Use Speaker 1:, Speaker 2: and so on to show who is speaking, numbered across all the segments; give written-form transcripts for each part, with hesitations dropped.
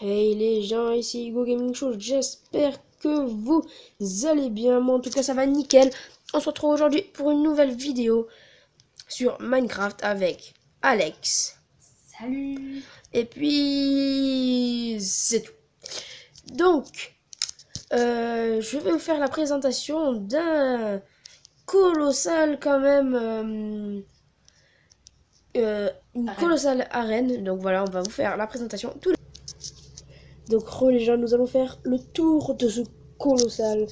Speaker 1: Hey les gens, ici Hugo Gaming Show, j'espère que vous allez bien, moi en tout cas ça va nickel. On se retrouve aujourd'hui pour une nouvelle vidéo sur Minecraft avec Alex.
Speaker 2: Salut.
Speaker 1: Et puis c'est tout. Donc, je vais vous faire la présentation d'un colossal quand même... une colossale arène. Donc voilà, on va vous faire la présentation. Donc les gens, nous allons faire le tour de cette colossale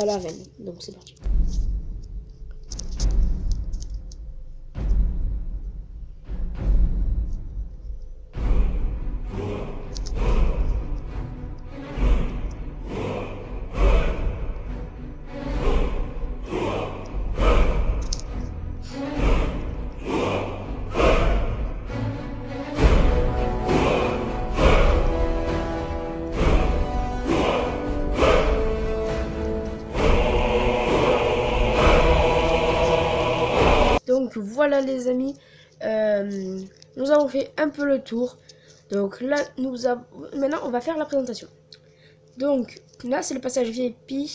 Speaker 1: arène. Donc c'est parti. Donc voilà les amis, nous avons fait un peu le tour. Donc là, maintenant on va faire la présentation. Donc là c'est le passage VIP.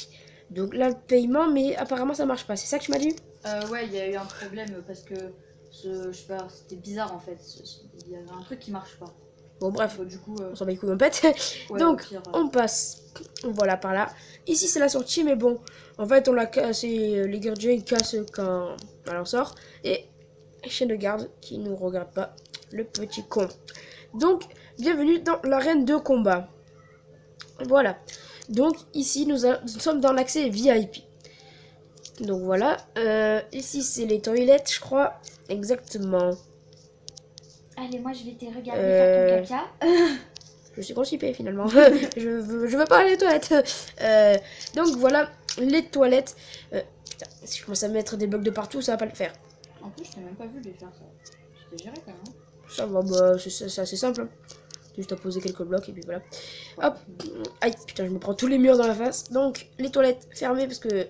Speaker 1: Donc là le paiement, mais apparemment ça marche pas. C'est ça que tu m'as dit?
Speaker 2: Ouais, il y a eu un problème parce que je sais pas, c'était bizarre en fait. Il y avait un truc qui marche pas.
Speaker 1: Bon bref,
Speaker 2: Du coup,
Speaker 1: on s'en bat les couilles en pète.
Speaker 2: ouais,
Speaker 1: Donc
Speaker 2: pire,
Speaker 1: on passe, voilà par là. Ici c'est la sortie, mais bon, en fait on l'a cassé, les gardiens ils cassent quand elle en sort. Et chien de garde qui nous regarde pas, le petit con. Donc bienvenue dans l'arène de combat. Voilà. Donc ici nous sommes dans l'accès VIP. Donc voilà. Ici c'est les toilettes, je crois. Exactement.
Speaker 2: allez, moi je vais te regarder faire ton caca.
Speaker 1: Je suis constipée finalement. je veux pas aller aux toilettes. Donc voilà les toilettes. Putain, si je commence à mettre des blocs de partout, ça va pas le faire.
Speaker 2: En plus, je t'ai même pas vu les faire ça. C'était géré quand même.
Speaker 1: Ça va, bah, c'est assez simple. Hein. Juste à poser quelques blocs et puis voilà. Hop. Aïe, putain, je me prends tous les murs dans la face. Donc, les toilettes fermées parce que...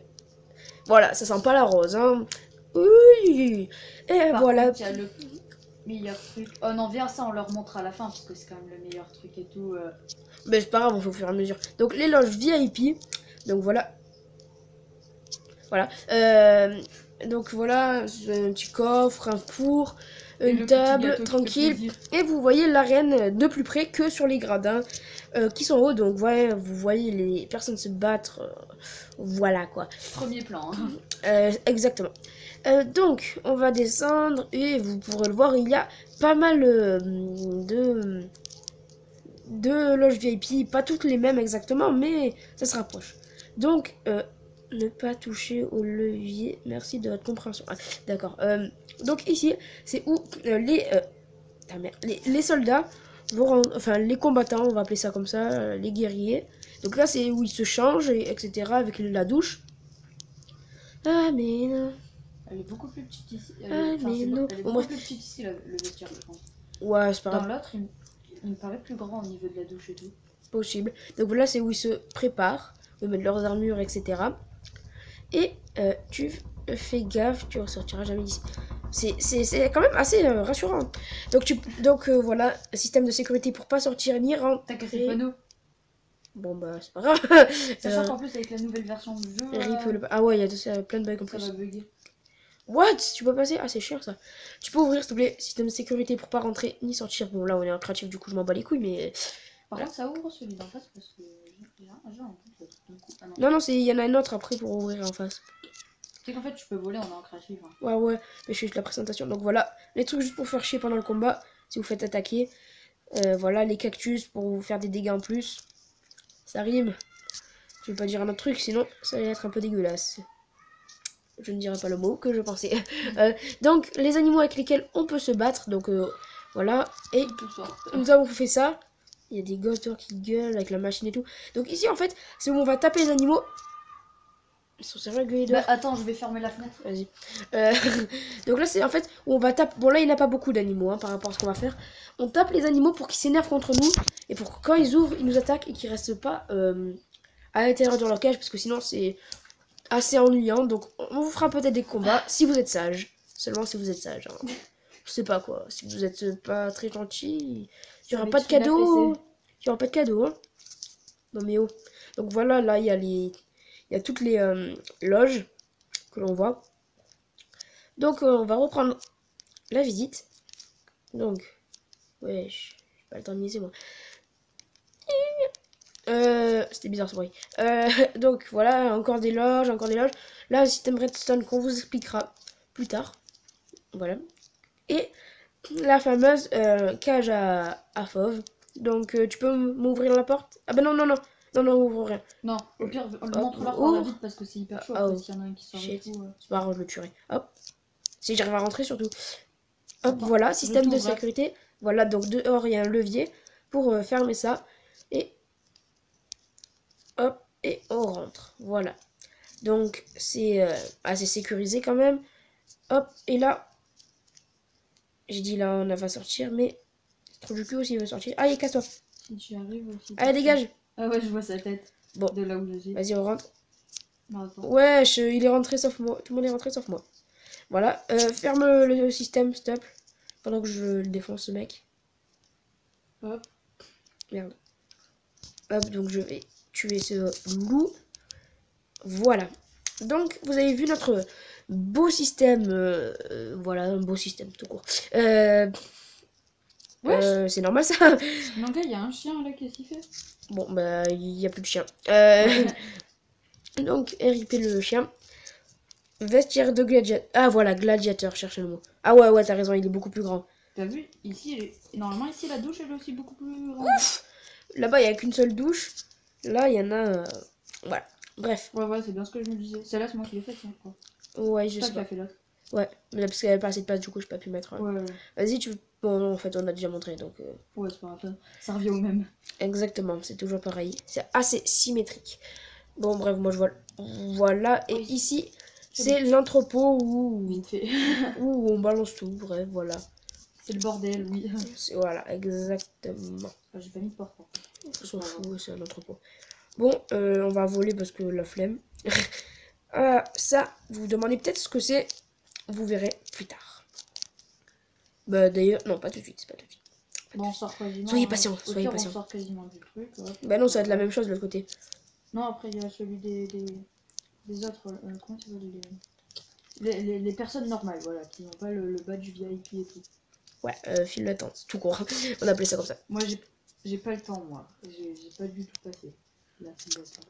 Speaker 1: Voilà, ça sent pas la rose, hein. Oui. Et
Speaker 2: Par
Speaker 1: voilà.
Speaker 2: contre, il y a le meilleur truc. Oh non, viens, ça on leur montre à la fin parce que c'est quand même le meilleur truc et tout.
Speaker 1: Mais c'est pas grave, on fait au fur et à mesure. Donc, les loges VIP. Donc, voilà. Voilà. Donc, voilà. Un petit coffre, un four, une table, tranquille. Et vous voyez l'arène de plus près que sur les gradins qui sont hauts. Donc, ouais, vous voyez les personnes se battre. Voilà, quoi.
Speaker 2: Premier plan. Hein.
Speaker 1: Exactement. Donc, on va descendre et vous pourrez le voir, il y a pas mal de loges VIP, pas toutes les mêmes exactement, mais ça se rapproche. Donc, ne pas toucher au levier. Merci de votre compréhension. Ah, d'accord. Donc ici, c'est où les soldats vont enfin les combattants, on va appeler ça comme ça, les guerriers. Donc là, c'est où ils se changent, etc. avec la douche. Ah mais non.
Speaker 2: Elle est beaucoup plus petite ici.
Speaker 1: Ah mais non.
Speaker 2: Elle est beaucoup plus petite ici, le vestiaire, je pense.
Speaker 1: Ouais, c'est pas grave.
Speaker 2: Dans l'autre, il me paraît plus grand au niveau de la douche et tout.
Speaker 1: Possible. Donc voilà, c'est où ils se préparent, ils mettent leurs armures, etc. Et tu fais gaffe, tu ressortiras jamais d'ici. C'est quand même assez rassurant. Donc voilà, système de sécurité pour pas sortir ni rentrer.
Speaker 2: T'as cassé le panneau.
Speaker 1: Bon bah c'est pas grave.
Speaker 2: Sachant qu'en plus avec la nouvelle version du jeu,
Speaker 1: Ah ouais, il y a plein de bugs en plus.
Speaker 2: Ça va bugger.
Speaker 1: What? Tu peux passer? Ah c'est chiant ça. Tu peux ouvrir s'il te plaît, système de sécurité pour pas rentrer ni sortir. Bon là on est en créatif du coup je m'en bats les couilles mais...
Speaker 2: Par contre ça ouvre celui d'en face parce que j'ai un doute. Ah
Speaker 1: non, il y en a un autre après pour ouvrir en face.
Speaker 2: Tu sais qu'en fait tu peux voler, on est en créatif. Hein.
Speaker 1: Ouais, mais je fais juste la présentation. Donc voilà, les trucs juste pour faire chier pendant le combat, si vous faites attaquer. Voilà, les cactus pour vous faire des dégâts en plus. Ça rime. Je vais pas dire un autre truc, sinon ça va être un peu dégueulasse. Je ne dirai pas le mot que je pensais. Donc, les animaux avec lesquels on peut se battre. Donc, voilà. Et nous avons fait ça. Il y a des gosses dehors qui gueulent avec la machine et tout. Donc ici, en fait, c'est où on va taper les animaux. Ils sont sérieux à gueuler dehors.
Speaker 2: Bah attends, je vais fermer la fenêtre.
Speaker 1: Vas-y. Donc là, c'est en fait où on va taper. Bon, là, il n'a pas beaucoup d'animaux hein, par rapport à ce qu'on va faire. On tape les animaux pour qu'ils s'énervent contre nous. Et pour que quand ils ouvrent, ils nous attaquent et qu'ils restent pas à l'intérieur de leur cage. Parce que sinon, c'est assez ennuyant. Donc, on vous fera peut-être des combats si vous êtes sage. Seulement si vous êtes sage. Hein. Je sais pas quoi. Si vous êtes pas très gentil, il n'y aura pas de cadeau. Il n'y aura pas de cadeau, hein. Non mais oh. Donc voilà, là il y a les. Il y a toutes les loges que l'on voit. Donc on va reprendre la visite. Donc. Ouais, j'ai pas le temps de niaiser moi. C'était bizarre ce bruit. Donc voilà, encore des loges, encore des loges. Là, un système redstone qu'on vous expliquera plus tard. Voilà. Et la fameuse cage à fauve. Donc tu peux m'ouvrir la porte? Ah bah non, non, non. Non, non, ouvre rien.
Speaker 2: Non, au pire, on le
Speaker 1: Hop,
Speaker 2: montre-leur par la
Speaker 1: ouvre.
Speaker 2: vite parce que c'est hyper chaud.
Speaker 1: Oh,
Speaker 2: Après, s'il y en a un qui sort et
Speaker 1: shit.
Speaker 2: tout.
Speaker 1: C'est pas grave, je le tuerai. Hop. Si j'arrive à rentrer surtout. Hop,
Speaker 2: Attends,
Speaker 1: voilà,
Speaker 2: je
Speaker 1: système de
Speaker 2: t'ouvre, hein.
Speaker 1: sécurité. Voilà, donc dehors, il y a un levier pour fermer ça. Et hop, et on rentre. Voilà. Donc, c'est assez sécurisé quand même. Hop, et là, j'ai dit là, on va sortir, mais trop du cul aussi, il veut sortir. Allez, casse-toi.
Speaker 2: Si tu arrives aussi.
Speaker 1: Allez, dégage.
Speaker 2: Ah ouais, je vois sa tête.
Speaker 1: Bon,
Speaker 2: De là où je suis.
Speaker 1: vas-y, on rentre.
Speaker 2: Non, attends.
Speaker 1: Wesh, il est rentré sauf moi. Tout le monde est rentré sauf moi. Voilà, ferme le système, stop. Pendant que je le défonce, ce mec.
Speaker 2: Hop.
Speaker 1: Merde. Hop, donc je vais tuer ce loup. Voilà. Donc, vous avez vu notre beau système. Voilà, un beau système tout court. C'est normal ça.
Speaker 2: Non, gars, il y a un chien là, qu'est-ce qu'il fait?
Speaker 1: Bon, bah, il n'y a plus de chien. Donc, RIP le chien. Vestiaire de gladiateur. Ah, voilà, gladiateur, cherchez le mot. Ah, ouais, ouais, t'as raison, il est beaucoup plus grand.
Speaker 2: T'as vu? Ici, normalement, ici, la douche, elle est aussi beaucoup plus grande.
Speaker 1: Là-bas, il n'y a qu'une seule douche. Là, il y en a. Voilà. Bref.
Speaker 2: Ouais, ouais, c'est bien ce que je me disais. Celle-là, c'est moi qui l'ai faite, je crois.
Speaker 1: Ouais, je
Speaker 2: C'est toi
Speaker 1: sais
Speaker 2: qui l'as
Speaker 1: pas.
Speaker 2: fait l'autre.
Speaker 1: Ouais, mais parce qu'il n'y avait pas assez de place, du coup, je n'ai pas pu mettre.
Speaker 2: Ouais, ouais.
Speaker 1: Vas-y, tu. Bon, non, en fait, on a déjà montré, donc.
Speaker 2: Ouais, c'est pas grave. Ça revient au même.
Speaker 1: Exactement, c'est toujours pareil. C'est assez symétrique. Bon, bref, moi je vois. Voilà, et
Speaker 2: Oui.
Speaker 1: ici, c'est l'entrepôt où...
Speaker 2: Vite fait.
Speaker 1: où on balance tout. Bref, voilà.
Speaker 2: C'est le bordel, oui.
Speaker 1: Voilà, exactement.
Speaker 2: Enfin, j'ai pas mis de porte.
Speaker 1: On s'en fout, c'est un entrepôt. Bon, on va voler parce que la flemme. Ça, vous vous demandez peut-être ce que c'est. Vous verrez plus tard. Bah d'ailleurs, non, pas tout de suite, c'est pas tout de suite.
Speaker 2: Bon, on sort quasiment.
Speaker 1: Soyez patient,
Speaker 2: Au
Speaker 1: soyez
Speaker 2: pire,
Speaker 1: patient.
Speaker 2: on sort quasiment du truc. Ouais.
Speaker 1: Bah non, ça va être la même chose de l'autre côté.
Speaker 2: Non, après, il y a celui des autres. Comment tu veux les personnes normales, voilà, qui n'ont pas le badge VIP et tout.
Speaker 1: Ouais, file d'attente, tout court. On appelait ça comme ça.
Speaker 2: Moi, j'ai pas le temps, moi. J'ai pas du tout passé la file d'attente.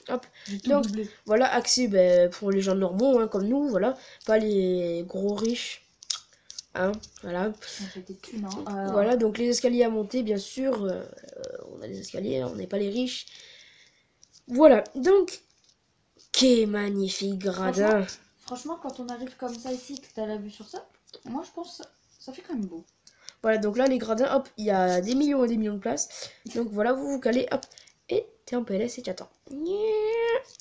Speaker 1: Hop.
Speaker 2: J'ai tout
Speaker 1: Donc,
Speaker 2: doublé.
Speaker 1: voilà, accès ben, pour les gens normaux, hein, comme nous, voilà. Pas les gros riches. Hein, voilà.
Speaker 2: C'était thunes, hein.
Speaker 1: Voilà, donc les escaliers à monter, bien sûr. On a des escaliers, on n'est pas les riches. Voilà, donc, quel magnifique gradin.
Speaker 2: Franchement, quand on arrive comme ça ici, que t'as la vue sur ça, moi je pense que ça fait quand même beau.
Speaker 1: Voilà, donc là, les gradins, hop, il y a des millions et des millions de places. Donc voilà, vous vous calez, hop, et t'es en PLS et tu attends.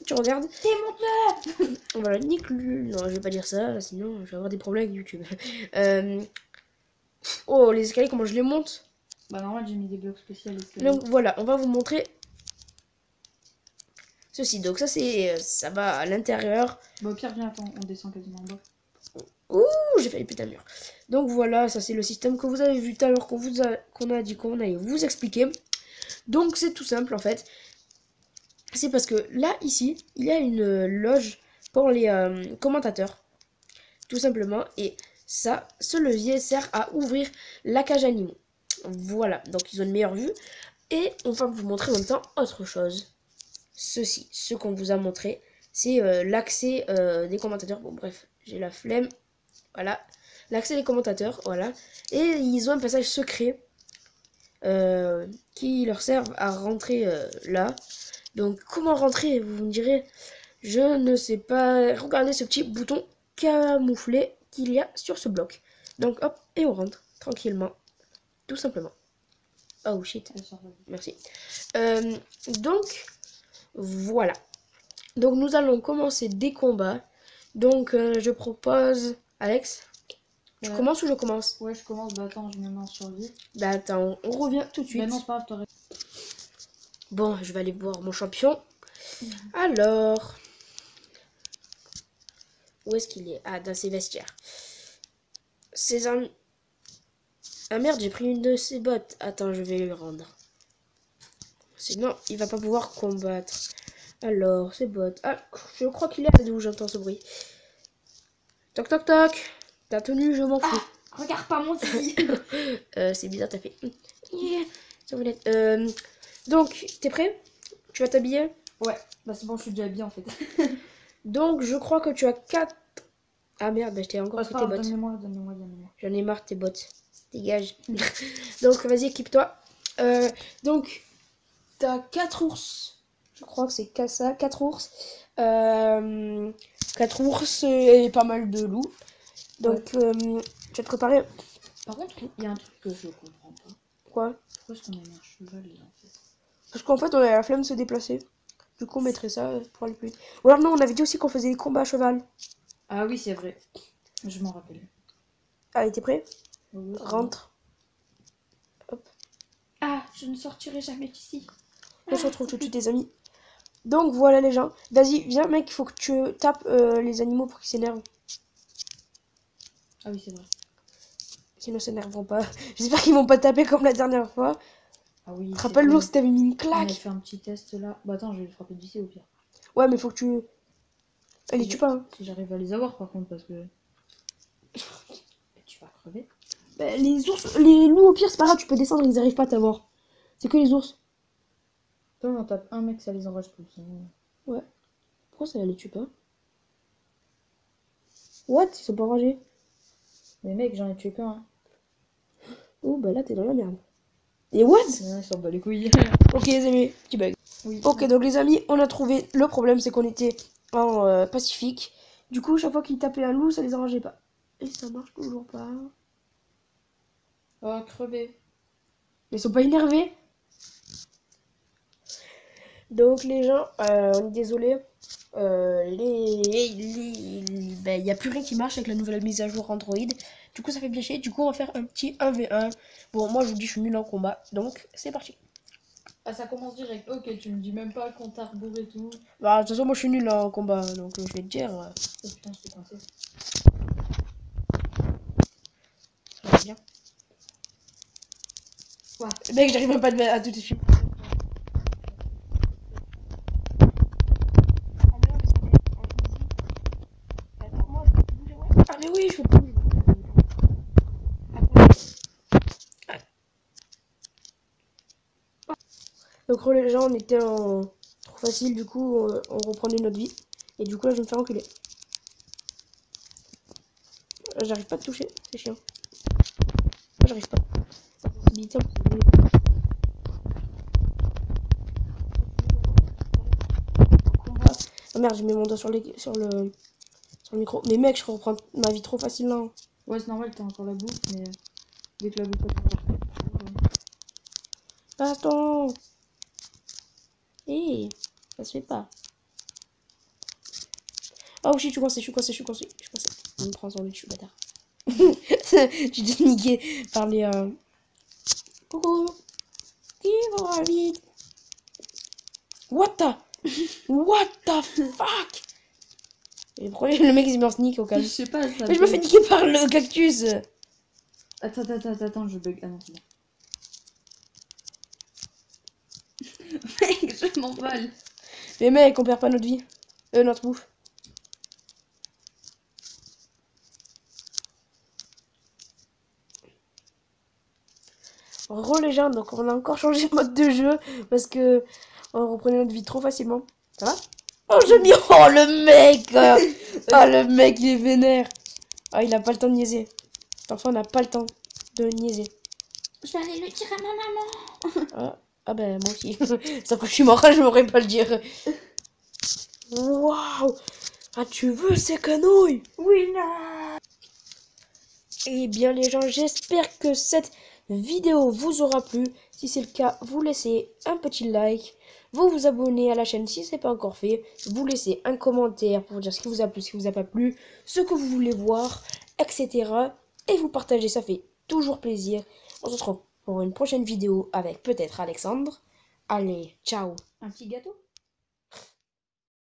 Speaker 1: Tu regardes.
Speaker 2: T'es monteur.
Speaker 1: Voilà, nickel. Non, je vais pas dire ça, sinon je vais avoir des problèmes avec YouTube. Oh, les escaliers, comment je les monte?
Speaker 2: Bah normal, j'ai mis des blocs spéciaux.
Speaker 1: Donc voilà, on va vous montrer ceci. Donc ça, ça va à l'intérieur.
Speaker 2: Bah au pire, viens, attends, on descend quasiment en bas.
Speaker 1: Ouh, j'ai failli péter un mur. Donc voilà, ça c'est le système que vous avez vu tout à l'heure, qu'on a dit qu'on allait vous expliquer. Donc c'est tout simple en fait. C'est parce que là, ici, il y a une loge pour les commentateurs. Tout simplement. Et ça, ce levier sert à ouvrir la cage animaux. Voilà, donc ils ont une meilleure vue. Et on va vous montrer en même temps autre chose. Ceci, ce qu'on vous a montré, c'est l'accès des commentateurs. Bon bref, j'ai la flemme. Voilà, l'accès des commentateurs, voilà. Et ils ont un passage secret qui leur sert à rentrer là. Donc comment rentrer, vous me direz? Je ne sais pas. Regardez ce petit bouton camouflé qu'il y a sur ce bloc. Donc hop, et on rentre tranquillement. Tout simplement. Oh shit. Merci. Donc, voilà. Donc nous allons commencer des combats. Donc je propose... Alex, tu commences ou je commence?
Speaker 2: Ouais, je commence. Bah attends, je me mets en survie.
Speaker 1: Bah attends, on revient tout de suite.
Speaker 2: Bah non, c'est pas grave, t'aurais...
Speaker 1: Bon, je vais aller voir mon champion. Alors... Où est-ce qu'il est? Ah, dans ses vestiaires. Ses amis... Ah merde, j'ai pris une de ses bottes. Attends, je vais lui rendre. Sinon, il va pas pouvoir combattre. Alors, c'est bot. Ah, je crois qu'il est là où j'entends ce bruit. Toc toc toc. Ta tenue, je m'en fous.
Speaker 2: Regarde pas mon style.
Speaker 1: C'est bizarre, t'as fait. Yeah, ça voulait être- Donc, t'es prêt? Tu vas t'habiller?
Speaker 2: Ouais, bah c'est bon, je suis déjà habillée en fait.
Speaker 1: Donc, je crois que tu as 4. Ah merde, bah, je t'ai encore fait tes bottes.
Speaker 2: Donnez-moi.
Speaker 1: J'en ai marre tes bottes. Dégage. Donc, vas-y, équipe-toi. Donc, t'as 4 ours. Je crois que c'est ça, 4 ours. 4 ours et pas mal de loups. Donc, tu vas te préparer.
Speaker 2: Par contre, il y a un truc que je comprends pas.
Speaker 1: Quoi?
Speaker 2: Pourquoi est-ce qu'on a mis un cheval là en fait?
Speaker 1: Parce qu'en fait, on a la flemme de se déplacer. Du coup, on mettrait ça pour aller plus vite. Ou alors, non, on avait dit aussi qu'on faisait des combats à cheval.
Speaker 2: Ah oui, c'est vrai. Je m'en rappelle.
Speaker 1: Allez, t'es prêt?
Speaker 2: Oui,
Speaker 1: Rentre.
Speaker 2: Ah, je ne sortirai jamais d'ici.
Speaker 1: On se retrouve tout de suite, les amis. Donc, voilà les gens. Vas-y, viens, mec, il faut que tu tapes les animaux pour qu'ils s'énervent.
Speaker 2: Ah oui, c'est vrai.
Speaker 1: Sinon, ils s'énerveront pas. J'espère qu'ils vont pas taper comme la dernière fois.
Speaker 2: Ah oui.
Speaker 1: Te rappelle l'ours, t'avais mis une
Speaker 2: On a
Speaker 1: claque.
Speaker 2: fait un petit test là. Bah attends, je vais le frapper d'ici au pire.
Speaker 1: Ouais, mais faut que tu. Allez, tue pas. Hein.
Speaker 2: Si j'arrive à les avoir par contre, parce que. Tu vas crever.
Speaker 1: Bah, les ours, les loups, au pire, c'est pas grave, tu peux descendre, ils arrivent pas à t'avoir. C'est que les ours.
Speaker 2: Toi, on tape un mec, ça les enrage plus.
Speaker 1: Ouais. Pourquoi ça les tue pas? What? Ils sont pas enragés.
Speaker 2: Mais mec, j'en ai tué qu'un. Hein.
Speaker 1: Oh, bah là, t'es dans la merde. Et what?
Speaker 2: Ouais, ça bat les couilles.
Speaker 1: Ok, les amis, petit bug.
Speaker 2: Oui.
Speaker 1: Ok, donc les amis, on a trouvé. Le problème, c'est qu'on était en Pacifique. Du coup, chaque fois qu'ils tapaient un loup, ça les arrangeait pas. Et ça marche toujours pas.
Speaker 2: Oh, crevé.
Speaker 1: Mais ils sont pas énervés. Donc les gens, on est désolé. Il n'y a plus rien qui marche avec la nouvelle mise à jour Android. Du coup, ça fait bien chier. Du coup, on va faire un petit 1v1. Bon, moi, je vous dis, je suis nul en combat. Donc, c'est parti.
Speaker 2: Ah, ça commence direct. Ok, tu me dis même pas compte à rebours et tout.
Speaker 1: Bah, de toute façon, moi, je suis nul en combat. Donc, je vais te dire.
Speaker 2: Oh putain, je t'ai coincé.
Speaker 1: Ça va bien.
Speaker 2: Ouais.
Speaker 1: Mec, j'arrive même pas à tout de suite. Ah, mais oui, je peux plus. Donc les gens, on était en trop facile, du coup on reprenait notre vie. Et du coup là je vais me faire enculer. J'arrive pas à te toucher, c'est chiant. Moi j'arrive pas. Oh merde, j'ai mis mon doigt sur le micro. Mais mec, je reprends ma vie trop facilement.
Speaker 2: Ouais, c'est normal, t'as encore la bouffe, mais dès que la bouffe est
Speaker 1: Baston. Eh, ça se fait pas. Oh shit, je suis coincé. On me prend sur le dessus, bâtard. J'ai été niqué par les... Coucou. Qui va vite? What the fuck? Et pourquoi le mec il se met en sneak au calme?
Speaker 2: Je sais pas, ça.
Speaker 1: Mais je me fais niquer par le cactus.
Speaker 2: Attends, je bug. Ah non, c'est bon. Mec, je m'envole.
Speaker 1: Mais mec, on perd pas notre vie. Notre bouffe. Les gens, donc on a encore changé de mode de jeu parce que on reprenait notre vie trop facilement. Ça va? Oh, j'ai mis. Oh, le mec. Ah, le mec, il est vénère. Ah, il a pas le temps de niaiser. Cet enfant n'a pas le temps de niaiser.
Speaker 2: Je vais aller le dire à ma maman.
Speaker 1: Ah ben, moi aussi. Sauf que je suis mort, je m'aurais pas le dire. Waouh. Ah, tu veux ces canouilles?
Speaker 2: Oui, non.
Speaker 1: Eh bien les gens, j'espère que cette vidéo vous aura plu. Si c'est le cas, vous laissez un petit like. Vous vous abonnez à la chaîne si ce n'est pas encore fait. Vous laissez un commentaire pour dire ce qui vous a plu, ce qui vous a pas plu, ce que vous voulez voir, etc. Et vous partagez, ça fait toujours plaisir. On se retrouve pour une prochaine vidéo avec peut-être Alexandre. Allez, ciao.
Speaker 2: Un petit gâteau?